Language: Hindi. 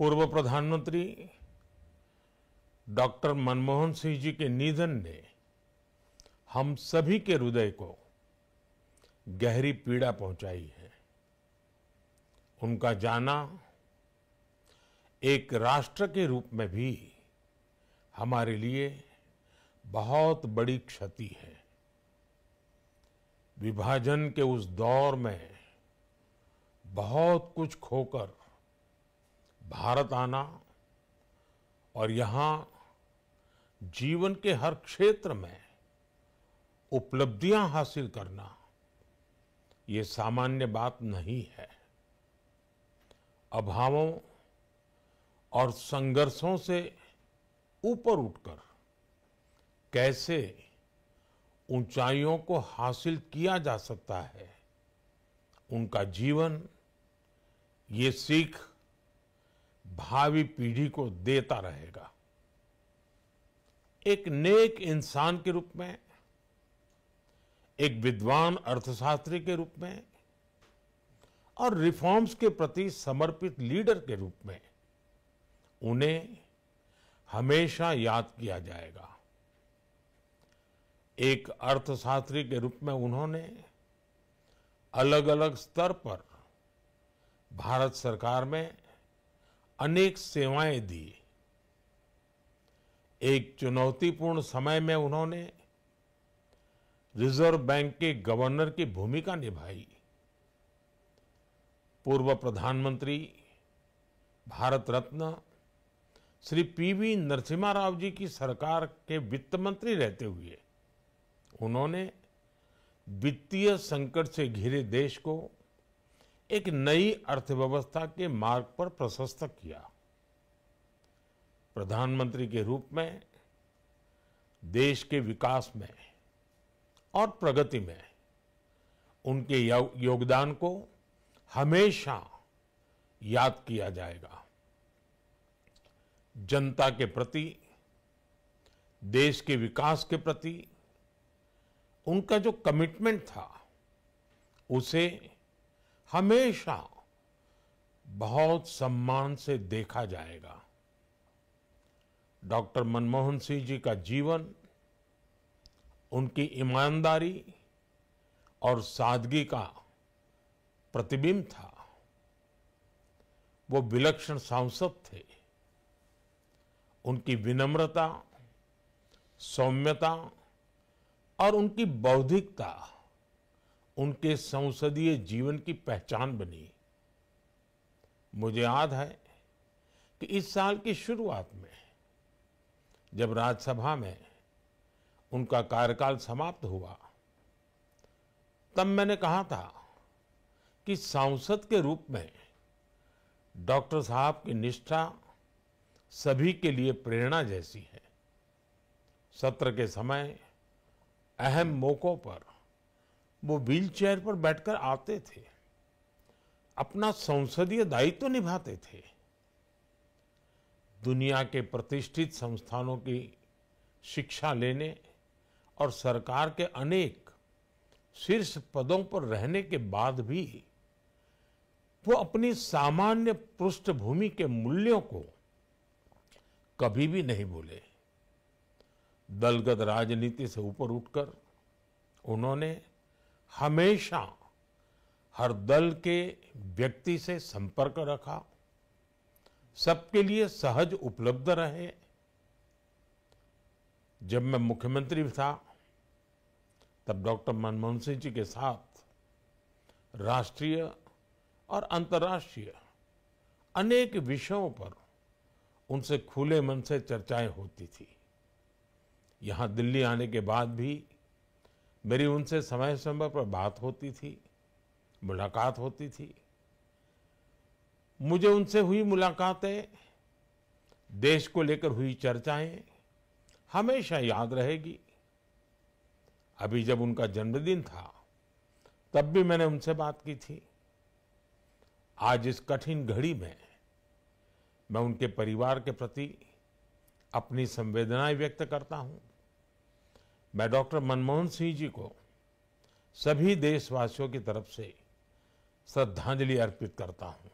पूर्व प्रधानमंत्री डॉक्टर मनमोहन सिंह जी के निधन ने हम सभी के हृदय को गहरी पीड़ा पहुंचाई है। उनका जाना एक राष्ट्र के रूप में भी हमारे लिए बहुत बड़ी क्षति है। विभाजन के उस दौर में बहुत कुछ खोकर भारत आना और यहाँ जीवन के हर क्षेत्र में उपलब्धियां हासिल करना ये सामान्य बात नहीं है। अभावों और संघर्षों से ऊपर उठकर कैसे ऊंचाइयों को हासिल किया जा सकता है, उनका जीवन ये सीख भावी पीढ़ी को देता रहेगा। एक नेक इंसान के रूप में, एक विद्वान अर्थशास्त्री के रूप में और रिफॉर्म्स के प्रति समर्पित लीडर के रूप में उन्हें हमेशा याद किया जाएगा। एक अर्थशास्त्री के रूप में उन्होंने अलग अलग स्तर पर भारत सरकार में अनेक सेवाएं दी। एक चुनौतीपूर्ण समय में उन्होंने रिजर्व बैंक के गवर्नर की भूमिका निभाई। पूर्व प्रधानमंत्री भारत रत्न श्री पीवी नरसिम्हा राव जी की सरकार के वित्त मंत्री रहते हुए उन्होंने वित्तीय संकट से घिरे देश को एक नई अर्थव्यवस्था के मार्ग पर प्रशस्त किया। प्रधानमंत्री के रूप में देश के विकास में और प्रगति में उनके योगदान को हमेशा याद किया जाएगा। जनता के प्रति, देश के विकास के प्रति उनका जो कमिटमेंट था उसे हमेशा बहुत सम्मान से देखा जाएगा। डॉक्टर मनमोहन सिंह जी का जीवन उनकी ईमानदारी और सादगी का प्रतिबिंब था। वो विलक्षण सांसद थे। उनकी विनम्रता, सौम्यता और उनकी बौद्धिकता उनके संसदीय जीवन की पहचान बनी। मुझे याद है कि इस साल की शुरुआत में जब राज्यसभा में उनका कार्यकाल समाप्त हुआ, तब मैंने कहा था कि सांसद के रूप में डॉक्टर साहब की निष्ठा सभी के लिए प्रेरणा जैसी है। सत्र के समय अहम मौकों पर वो व्हीलचेयर पर बैठकर आते थे, अपना संसदीय दायित्व निभाते थे। दुनिया के प्रतिष्ठित संस्थानों की शिक्षा लेने और सरकार के अनेक शीर्ष पदों पर रहने के बाद भी वो अपनी सामान्य पृष्ठभूमि के मूल्यों को कभी भी नहीं भूले। दलगत राजनीति से ऊपर उठकर उन्होंने हमेशा हर दल के व्यक्ति से संपर्क रखा, सबके लिए सहज उपलब्ध रहे। जब मैं मुख्यमंत्री था तब डॉक्टर मनमोहन सिंह जी के साथ राष्ट्रीय और अंतर्राष्ट्रीय अनेक विषयों पर उनसे खुले मन से चर्चाएं होती थी। यहाँ दिल्ली आने के बाद भी मेरी उनसे समय समय पर बात होती थी, मुलाकात होती थी। मुझे उनसे हुई मुलाकातें, देश को लेकर हुई चर्चाएं हमेशा याद रहेगी। अभी जब उनका जन्मदिन था तब भी मैंने उनसे बात की थी। आज इस कठिन घड़ी में मैं उनके परिवार के प्रति अपनी संवेदनाएं व्यक्त करता हूं। मैं डॉक्टर मनमोहन सिंह जी को सभी देशवासियों की तरफ से श्रद्धांजलि अर्पित करता हूं।